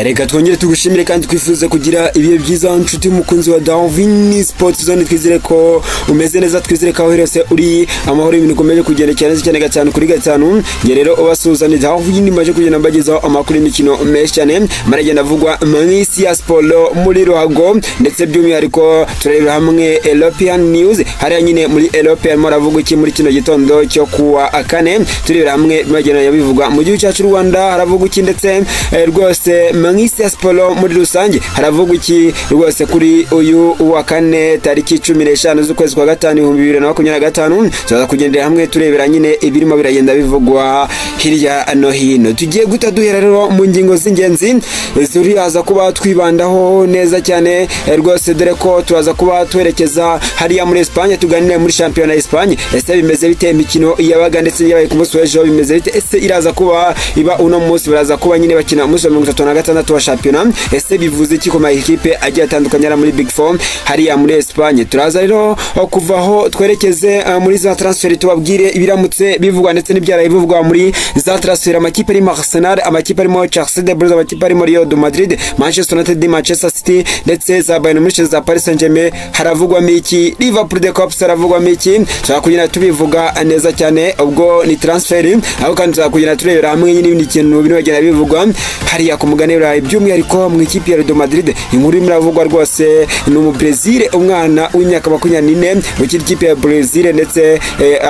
reka twongere tugushimire kandi twifuze kugira ibihe byiza nshuti mukunzi wa Darwin Sports Zone. Twizere ko umeze neza, twizere ko aherose uri amahoro, ibintu komeje kugenda cyane gatanu kuri gatanu. Nge rero ubasuzane Darwin maje kugenda mbagezaho amakuru y'imikino menshi cyane maragenda avugwa mw'isi ya sport muri ruhago, ndetse by'umwihariko tureba hamwe European News. Hariya nyine muri European muravuga iki muri kino gitondo cyo kuwa akane, tureba hamwe bagenda yabivugwa mu gihugu cyacu Rwanda haravuga iki, ndetse rwose mw'isi ya sport muri rusange haravuga iki rwose kuri uyu wa kane tariki 15 z'ukwezi kwa gatanu 2025. Tuzaza kugendera hamwe turebera nyine ibirimo biragenda bivugwa hirya no hino. Tugiye guta duhera rero mu ngingo z'ingenzi zuriyaza kuba twibandaho neza cyane rwose, dore ko turaza kuba twerekeza hariya muri Espagne tuganire muri championnat ya Espagne. Ese bimeze bite imikino yabaga ndetse yabaye ku munsi w'ejo, bimeze bite? Ese iraza kuba iba uno munsi baraza kuba nyine bakina umunsi wa 36 wa championnat. Ese bivuze iki ku ma equipe agiye atandukanye ara muri Big Four hariya muri Espagne? Turaza rero kuvaho twerekeze muri za transfer tubabwire ibiramutse bivugwa ndetse n'ibyaraye bivugwa muri za transfer. Amakipe ari Arsenal, amakipe arimo Chelsea de Bruges, amakipe arimo Real Madrid, Manchester United, Manchester City ndetse za Bayern Munich, za Paris Saint-Germain. Haravugwa miki Liverpool de Cops, haravugwa miki tuzakugenda tubivuga neza cyane, ubwo ni transfer. Aho kandi tuzakugenda turebera hamwe n'ibindi kintu bino bagenda bivugwa hariya ku mugane w'Iburayi, by'umwihariko mu ikipe ya Real Madrid. Inkuru imuravugwa rwose ni mu Brazil, umwana w'imyaka 24 ukiri ikipe ya Brazil ndetse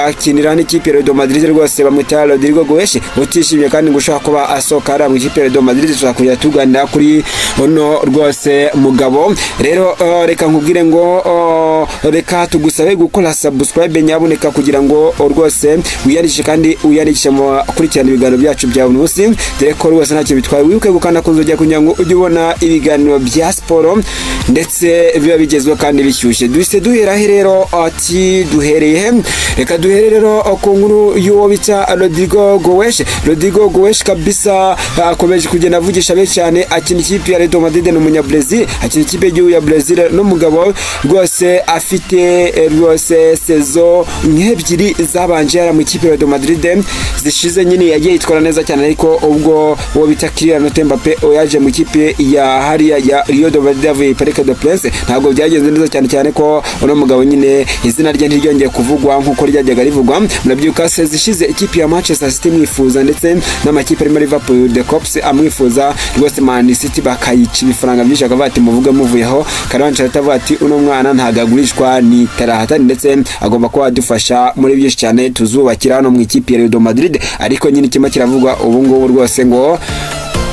akinira n'ikipe ya Real Madrid rwose bamwita Rodrigo Goes, utishimye kandi gushaka kuba asoka mu ikipe ya Real Madrid. Tuzakujya tuganira kuri ono rwose mugabo. Rero reka nkubwire ngo reka tugusabe gukora subscribe nyaboneka kugira ngo rwose wiyandikishe kandi uyandikishe mu kurikirana ibiganiro byacu bya buri munsi, dore ko rwose ntacyo bitwaye wibuke gukanda kunzojya kugira ngo ujye ubona ibiganiro bya sport ndetse biba bigezwe kandi bishyushye. Duhise duhera rero ati duhereye, reka duhere rero ku nkuru y'uwo bita Rodrigo Goes. Rodrigo Goes kabisa akomeje kugenda avugisha be cyane, akina ikipe ya Real Madrid n'umunya Brazil, akina ikipe y'u ya Brazil n'umugabo rwose afite rwose sezo nk'ebyiri zabanje mu ikipe ya Real Madrid zishize nyine yagiye yitwara neza cyane, ariko ubwo uwo bita Kylian Mbappe yaje mu ikipe ya hariya ya Rio de Janeiro Parc des Princes ntabwo byagenze neza cyane ko uno mugabo nyine izina rye ntiryongeye kuvugwa nkuko ryajyaga rivugwa. Murabyuka se zishize ikipe ya Manchester City mwifuza, ndetse n'amakipe arimo Liverpool de Cops amwifuza rwose, Man City bakayica ibifaranga byinshi akavuga ati muvuge muvuyeho. Karanje atavuga ati uno mwana ntagagurishwa ni tarahatani, ndetse agomba kuba adufasha muri byinshi cyane tuzubakira hano mu ikipe ya Real Madrid. Ariko nyine kimwe kiravugwa ubu ngubu rwose ngo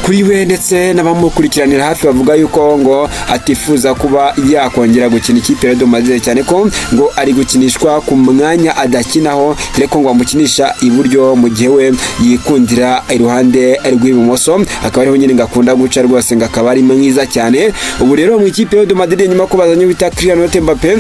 kuri we ndetse n'abamukurikiranira hafi bavuga yuko ngo atifuza kuba yakongera gukina ikipe ya Real Madrid, cyane ko ngo ari gukinishwa ku mwanya adakinaho, dore ko ngo bamukinisha iburyo mu gihe we yikundira iruhande rw'ibumoso, akaba ariho nyine ngakunda guca rwose, ngakaba ari mwiza cyane. Ubu rero mu ikipe ya Real Madrid nyuma ko bazanye bita Kylian Mbappe,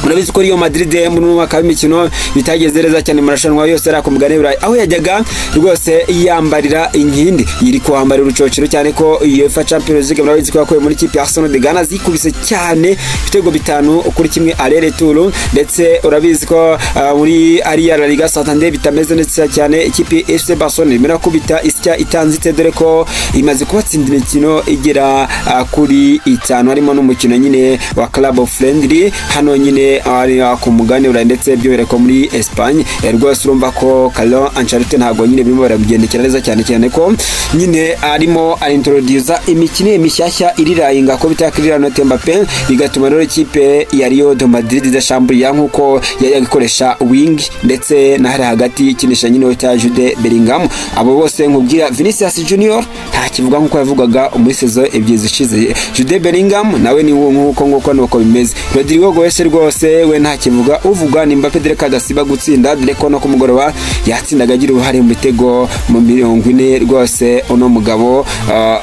murabizi ko Real Madrid muri mwaka w'imikino bitageze neza cyane marashanwa yose ara ku mugane w'Iburayi, aho yajyaga rwose yambarira inkindi yiri kwambarira urucocero, cyane ko UEFA Champions League murabizi ko yakoye muri ikipe ya Arsenal de Ghana zikubise cyane ibitego 5-1 aller retour, ndetse urabizi ko muri Ariya La Liga Santander bitameze neza cyane. Ikipe FC Barcelona imera kubita isya itanzitse, dore ko imaze kubatsinda imikino igera kuri 5 harimo n'umukino nyine wa Club of Friendly hano nyine ari ku mugane w'Iburayi, ndetse byohereko muri Espagne. Rwose urumva ko Carlo Ancelotti ntabwo nyine birimo barabigendekera neza cyane ko nyine arimo arintroduce imikino mishyashya irirayinga ko bita Kylian Mbappe, bigatuma rero ikipe ya Real de Madrid idashambuye nkuko yagikoresha wing ndetse na hari hagati ikinisha nyine wita Jude Bellingham. Abo bose nkubwira Vinicius Junior nta kivuga nkuko yavugaga muri sezo ebyiri zishize. Jude Bellingham nawe ni nkuko nuko bimeze. Rodrigo Goes rwose we nta kivuga, uvuga ni Mbappe dore kadasiba gutsinda, dore ko no ku mugoroba yatsindaga agira uruhare mu bitego mu 40 rwose. Uno mugabo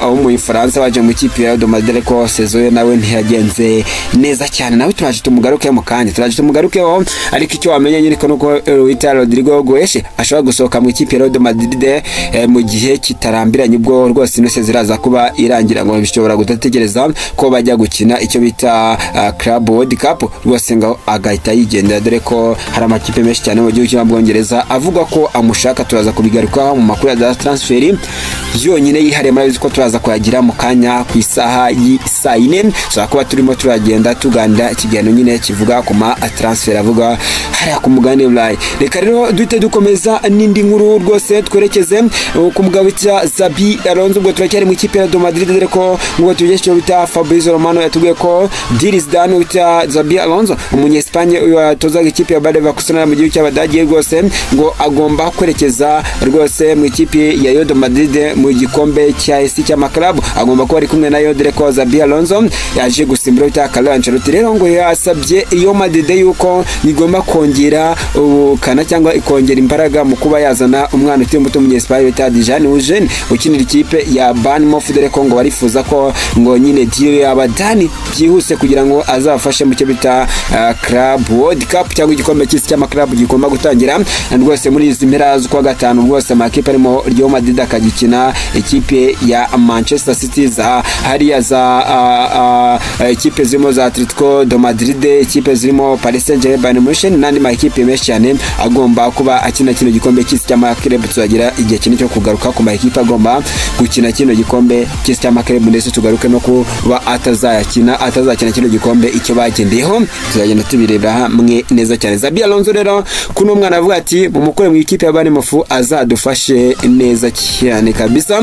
aho mu France waje mu ikipe ya Real Madrid ko sezo ye nawe ntiyagenze neza cyane, nawe turaje tumugaruke mu kanya, turaje tumugarukeho. Ariko icyo wamenye nyine ko nuko wita Rodrigo Goes ashobora gusohoka mu ikipe ya Real Madrid mu gihe kitarambiranye, ubwo rwose ino ziraza kuba irangira ngo bishobora gutegereza ko bajya gukina icyo bita Club World Cup rwose ngo bityo agahita yigendera, dore ko hari amakipe menshi cyane mu gihugu cy'Ubwongereza avuga ko amushaka. Turaza kubigarukaho mu makuru ya transfer yonyine yihariye, murabizi ko turaza kuyagira mu kanya ku isaha y'isa 4. so kuba turimo turagenda tuganira ikiganiro nyine kivuga ku ma transfer avuga hariya ku mugani Burayi. Reka rero duhite dukomeza n'indi nkuru rwose twerekeze ku mugabo witwa Xabi Alonso. Ubwo turacyari mu ikipe ya Real Madrid, dore ko ngo tugesheje bita Fabrizio Romano yatubwiye ko deal is done witwa Xabi Alonso, umunyespanye watozaga ikipe ya Bayer Leverkusen mu gihugu cy'Abadage, rwose ngo agomba kwerekeza rwose mu ikipe ya Real Madrid mu gikombe cy'isi cy'amaklabu. Agomba kuba ari kumwe nayo, dore ko Xabi Alonso yaje gusimbura witwa Carlo Ancelotti. Rero ngo yasabye Real Madrid yuko igomba kongera ubukana cyangwa ikongera imbaraga mu kuba yazana umwana ukiri muto umunyespanye witwa Dejan Eugene ukinira ikipe ya Bournemouth, dore ko ngo barifuza ko ngo nyine deal yaba dani byihuse kugira ngo azafashe mu cyo bita Club World Cup cyangwa igikombe cy'isi cy'amaklabu gikoma gutangira rwose muri izi mpera z'ukwa gatanu. Rwose amakipe arimo Real Madrid akagikina ikipe ya Manchester City, za hariya za ikipe zirimo za Atletico de Madrid, ikipe zirimo Paris Saint-Germain, n'andi makipe menshi cyane agomba kuba akina kino gikombe cy'isi cy'amaklabu. Tuzagira igihe kinini cyo kugaruka ku makipe agomba gukina kino gikombe cy'isi cy'amaklabu, ndetse tugaruke no kuba atazakina kino gikombe icyo bagendeyeho, tuzagenda tubirebera hamwe neza cyane. Xabi Alonso rero kuno mwana avuga ati mumukore mu ikipe ya Bournemouth azadufashe neza cyane kabisa.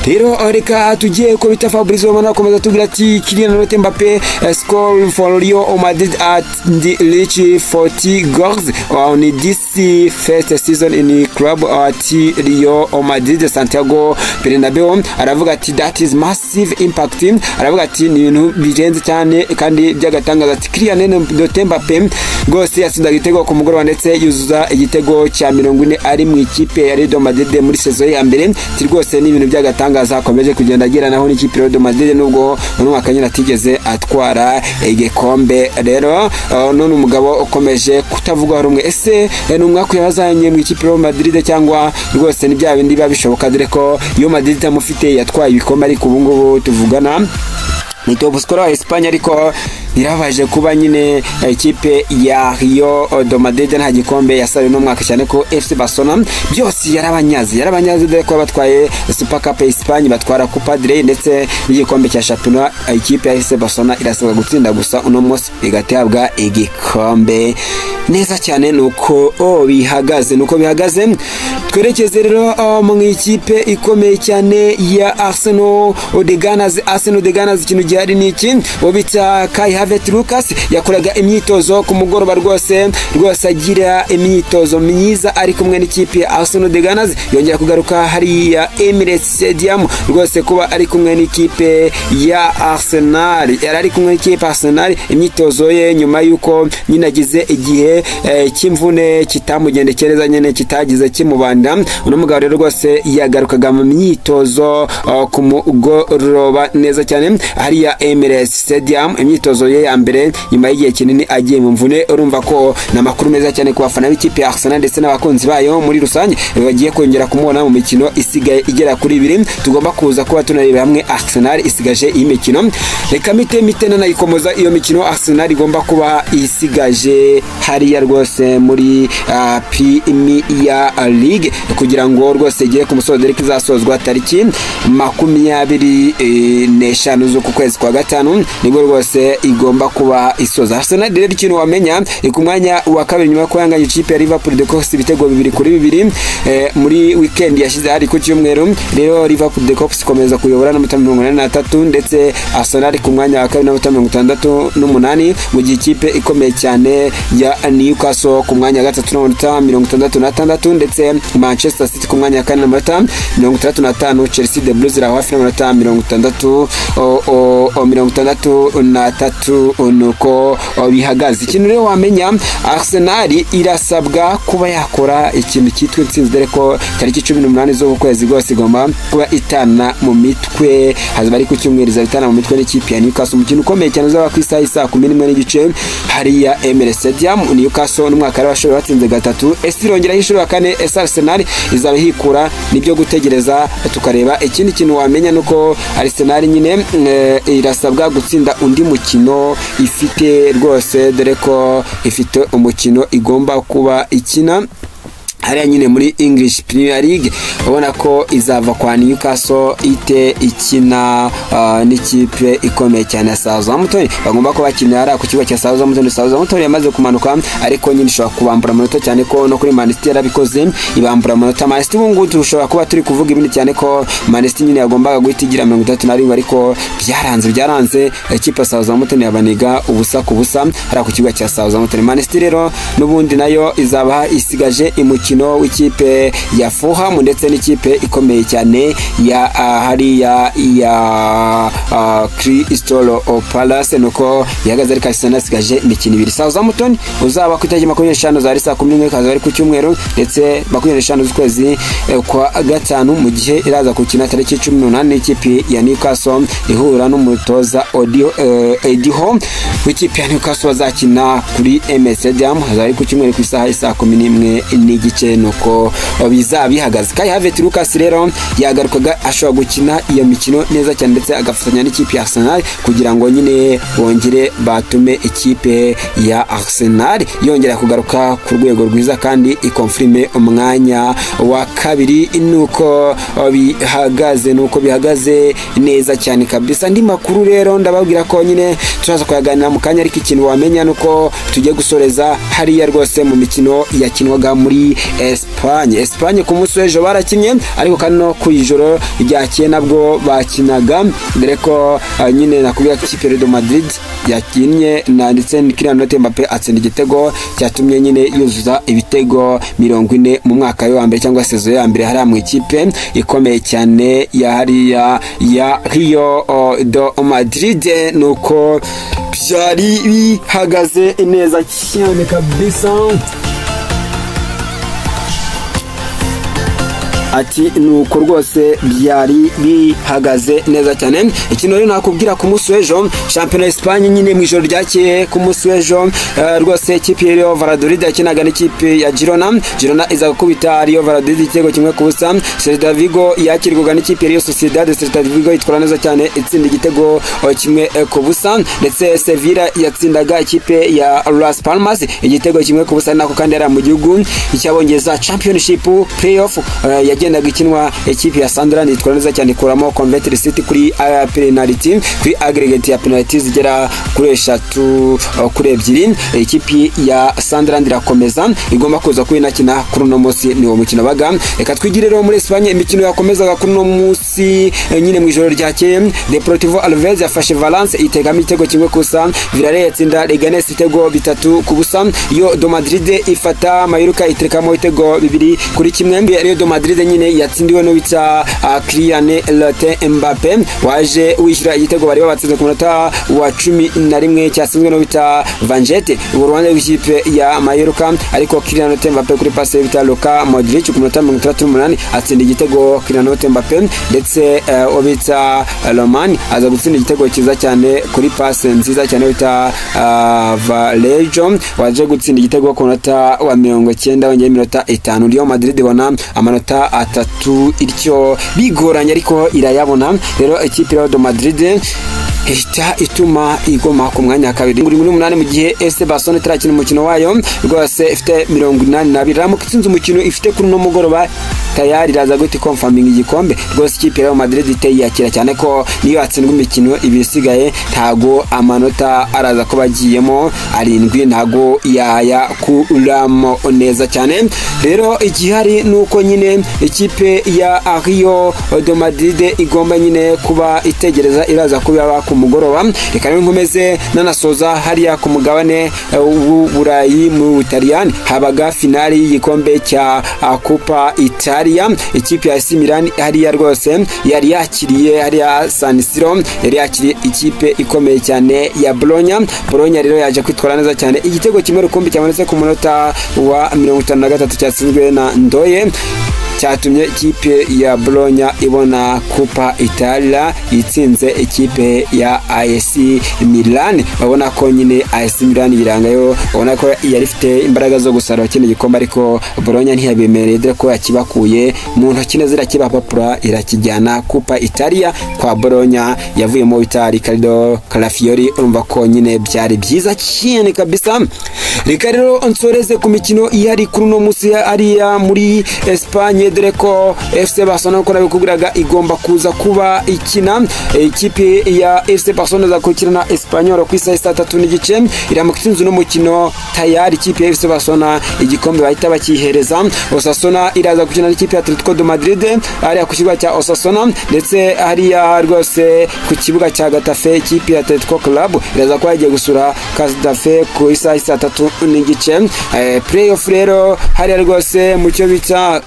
Rero reka tugiye ko bita Fabrizio Romano akomeza tugira ati Kylian Mbappé score for Real Madrid at the reach 40 goals on this first season in club at Real Madrid Santiago Bernabeu. Aravuga ati that is massive impact. Aravuga ati ni ibintu bigenze cyane kandi byagatangaza ati Kylian Mbappé rwose yatsinda igitego ku mugoroba, ndetse yuzuza igitego cya 40 ari mu ikipe ya Real Madrid muri saison ya mbere. Rwose ni ibintu byagatangaza akomeje kugenda agira naho n'ikipe ya Real Madrid, nubwo umwaka nyine atigeze atwara igikombe. Rero none umugabo ukomeje kutavugwa rumwe, ese ni umwaka yazanye mu ikipe ya Real Madrid cyangwa rwose ni bya bindi bishoboka, dore ko Real Madrid tamufite yatwaye ibikombe, ariko ubu ngubu tuvugana ni top scorer wa Espagne, ariko birabaje kuba nyine ikipe ya Real de Madrid nta gikombe yasabe no mwaka cyane ko FC Barcelona byose yarabanyaze dore ko batwaye Super Cup ya Espagne, batwara Copa del Rey ndetse n'igikombe cya Champions. Ikipe ya FC Barcelona irasabwa gutsinda gusa uno munsi igatabwa igikombe neza cyane. nuko bihagaze twerekeze rero mu ikipe ikomeye cyane ya Arsenal de Gunners. Ikintu gihari ni iki, wabita Kai Havertz Lucas yakoraga imyitozo ku mugoroba, rwose agira imyitozo myiza ari kumwe n'ikipe ya Arsenal de Gunners. Yongera kugaruka hari ya Emirates Stadium, rwose kuba ari kumwe n'ikipe ya Arsenal. Yari ari kumwe n'ikipe Arsenal imyitozo ye nyuma yuko nyine agize igihe cy'imvune kitamugendekereza nyine kitagize kimubanda. uno mugabo rero rwose yagarukaga mu myitozo ku mugoroba neza cyane hari ya Emirates Stadium, imyitozo ye ya mbere nyuma y'igihe kinini agiye mu mvune. Urumva ko na makuru meza cyane ku bafana b'ikipe ya Arsenal ndetse n'abakunzi bayo muri rusange bagiye kongera kumubona mu mikino isigaye igera kuri 2. Tugomba kuza kuba tunareba hamwe Arsenal isigaje iyi mikino. Reka mite nanayikomoza iyo mikino Arsenal igomba kuba isigaje hariya rwose muri Premier League kugira ngo rwose igiye ku musozo dore kizasozwa tariki 25 z'uku kwezi kwa gatanu, nibwo rwose igomba kuba isoza. Arsenal rero ikintu wamenya ku mwanya wa kabiri nyuma ko yanganye ikipe ya Liverpool de Cops ibitego 2-2 muri weekend yashize hari ku cyumweru. Rero Liverpool de Cops komeza kuyobora n'amanota 83 ndetse Arsenal ku mwanya wa kabiri n'amanota 68 mu gihe ikipe ikomeye cyane ya Newcastle ku mwanya wa gatatu n'amanota 66 ndetse Manchester City ku mwanya wa kane n'amanota 35, Chelsea the Blues iraho hafi n'amanota 63 nuko bihagaze. Ikintu rero wamenya Arsenal irasabwa kuba yakora ikintu cyitwa intsinzi, dore ko tariki 18 zo kwezi rwose igomba kuba itana mu mitwe, hazaba ari ku cyumweru itana mu mitwe n'ikipe ya Newcastle. Umukino ukomeye cyane uzaba ku isaha 11:30 hari ya Emirates Stadium. Newcastle n'umwaka w'abashobora batsinze 3, irongera hishura 4, Arsenal izaba hikura. Nibyo gutegereza tukareba. Ikindi kintu wamenya nuko Arsenal nyine irasabwa gutsinda undi mukino imikino ifite rwose, dore ko ifite umukino igomba kuba ikina hariya nyine muri English Premier League. ubona ko izava kwa Newcastle ite ikina n'ikipe ikomeye cyane ya Southampton. bagomba ko bakinira ku kigo cya Southampton. Southampton yamaze kumanuka, ariko nyine ishobora kubambura amanota cyane ko no kuri Man City yarabikoze ibambura amanota. Man City ubungu tushobora kuba turi kuvuga ibindi cyane ko Man City nyine yagombaga guhita igira 37, ariko byaranze ikipe ya Southampton yabaniga ubusa ku busa hari ku kigo cya Southampton. Man City rero nubundi nayo izaba isigaje imukino w'ikipe ya Fulham ndetse n'ikipe ikomeye cyane ya hariya ya Crystal Palace, nuko yahagaze ariko Arsenal isigaje imikino 2. Southampton uzaba ku itariki 25 za saa 11 kaza ari ku cyumweru, ndetse 25 z'ukwezi kwa gatanu, mu gihe iraza gukina tariki 18 n'ikipe ya Newcastle ihura n'umutoza Eddie Howe w'ikipe ya Newcastle bazakina kuri MS Stadium ari ku cyumweru ku isaha ya saa 11 n'igice, nuko bizabihagaze. Kai Havertz Lucas rero yagarukaga ashobora gukina iyo mikino neza cyane, ndetse agafatanya n'ikipe ya Arsenal kugira ngo nyine bongere batume ikipe ya Arsenal yongera kugaruka ku rwego rwiza kandi ikonfirme umwanya wa kabiri. nuko bihagaze neza cyane kabisa. Ndi makuru rero ndababwira ko nyine turaza kuyaganira mu kanya, ariko ikintu wamenya nuko tugiye gusoreza hariya rwose mu mikino yakinwaga muri Espagne ku munsi w'ejo barakinye, ariko kandi no ku ijoro ryakeye nabwo bakinaga, dore ko nyine nakubwira ko ikipe Real Madrid yakinnye ndetse Kylian Mbappe atsinda igitego cyatumye nyine yuzuza ibitego 40 mu mwaka wa mbere cyangwa sezo ya mbere hariya mu ikipe ikomeye cyane ya hariya ya Rio de Madrid. nuko byari bihagaze neza cyane kabisa. ati nuko rwose byari bihagaze neza cyane. ikintu rero nakubwira ku munsi w'ejo Championnat Espagne nyine mu ijoro ryakeye ku munsi w'ejo rwose ikipe ya Real Valladolid yakinaga n'ikipe ya Girona iza gukubita Real Valladolid igitego kimwe ku busa. Celta Vigo yakirwaga n'ikipe ya Real Sociedad, Celta Vigo itwara neza cyane itsinda igitego kimwe ku busa, ndetse Sevilla yatsindaga ikipe ya Las Palmas igitego kimwe ku busa, nako kandi ari mu gihugu cy'Abongereza. Championship playoff yagendaga ikinwa ikipe ya Sunderland itwara neza cyane kuramo Coventry City kuri penalty, kuri aggregate ya penalty zigera kuri 3-2. ikipe ya Sunderland irakomeza igomba kuza kwinakina kuri no munsi ni wo mukino baga. Reka twigire rero muri Espagne imikino yakomezaga kuri no munsi nyine mu ijoro ryakeye. Deportivo Alaves yafashe Valence itegamo igitego kimwe kusa. Villarreal yatsinda Leganés igitego 3 ku busa. Yo do Madrid ifata Mallorca iterekamo ibitego 2-1. Real de Madrid nyine yatsindiwe no bita Kylian Mbappe waje wishyura igitego bari babatsinze ku munota wa 11 cyatsinzwe no bita Vanjete uruhande rw'ikipe ya Mallorca, ariko Kylian Mbappe kuri passe bita Luka Modric ku munota 38 atsinda igitego Kylian Mbappe, ndetse obita Roman aza gutsinda igitego cyiza cyane kuri passe nziza cyane bita Vallejo waje gutsinda igitego ku munota wa 90 wongeye iminota 5. Real Madrid ibona amanota 3 ityo bigoranye ariko irayabona. rero ikipe ya Madrid ituma igoma ku mwanya wa kabiri 18 mu gihe FC Barcelona itarakina umukino wayo rwose ifite 82. Ramuka itsinze umukino ifite kuri no mugoroba tayari iraza guti confirming igikombe. rwose ikipe ya Madrid iteye yakira cyane ko niyo yatsindwa imikino ibisigaye ntago amanota araza ko bagiyemo 7 ntago yaya kuramo neza cyane. rero igihari nuko nyine ikipe ya Rio de Madrid igomba nyine kuba itegereza iraza kuba ku mugoroba. Reka nkomeze nanasoza hariya ku mugabane w'Uburayi mu Butaliyani habaga finali y'igikombe cya Coppa Italia. ikipe ya AC Milan hariya rwose yari yakiriye hariya San Siro, yari yakiriye ikipe ikomeye cyane ya Bologna rero yaje kwitwara neza cyane. igitego kimwe rukumbi cyabonetse ku munota wa 53 cyatsinzwe na Ndoye. cyatumye ikipe ya Bologna ibona Coppa Italia itsinze ikipe ya AS Milan. Babona ko nyine AS Milan yirangayo, babona ko yari ifite imbaraga zo gusara kino gikombe, ariko Bologna ntiyabemereye dore ko yakibakuye mu ntoki neza, irakibapapura irakijyana Coppa Italia kwa Bologna yavuyemo bita Riccardo Calafiori. Urumva ko nyine byari byiza cyane kabisa. Reka rero nsoreze ku mikino ihari kuri uno munsi ariya muri Espagne, dore ko FC Barcelona ko nabikubwiraga igomba kuza kuba ikina ikipe ya FC Barcelona za kukirana Espanyol ku isa 3:30 iramukitsinze no mukino tayari ikipe ya FC Barcelona igikombe bahita bakihereza. Osasuna iraza gukina n'ikipe ya Atletico de Madrid ariya ku kibuga cya Osasuna, ndetse hariya rwose ku kibuga cya Getafe ikipe ya Atletico Club iraza kuba yagiye gusura Getafe ku isa 3:30. Playoff rero hariya rwose mu cyo bita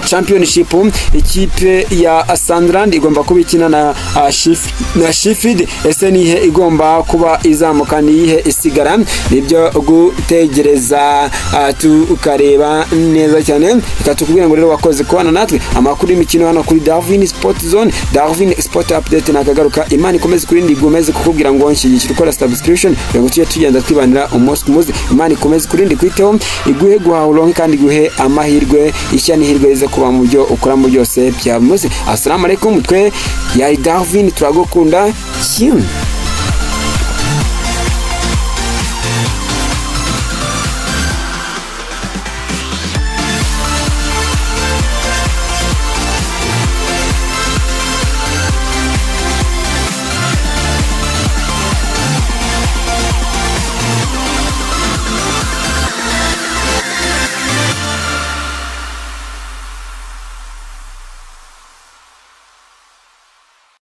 Championship ikipe ya Sunderland igomba kuba ikina na Sheffield. Ese nihe igomba kuba izamuka nihe isigara? Nibyo gutegereza tukareba neza cyane. Reka tukubwira ngo rero wakoze kubana natwe amakuru y'imikino hano kuri Darwin Sport Zone, Darwin Sport Update nakagaruka. Imana ikomeze kurindi igomeze kukubwira ngo nshyigikira ukora subscription ngo tujye tugenda twibanira umunsi ku munsi. Imana ikomeze kurindi kwiteho, iguhe guhahura kandi iguhe amahirwe ishya n'ihirwe rize kuba mu byo ukora mu byose bya muzi. Assalamu alaikum, twe ya Darwin turagukunda.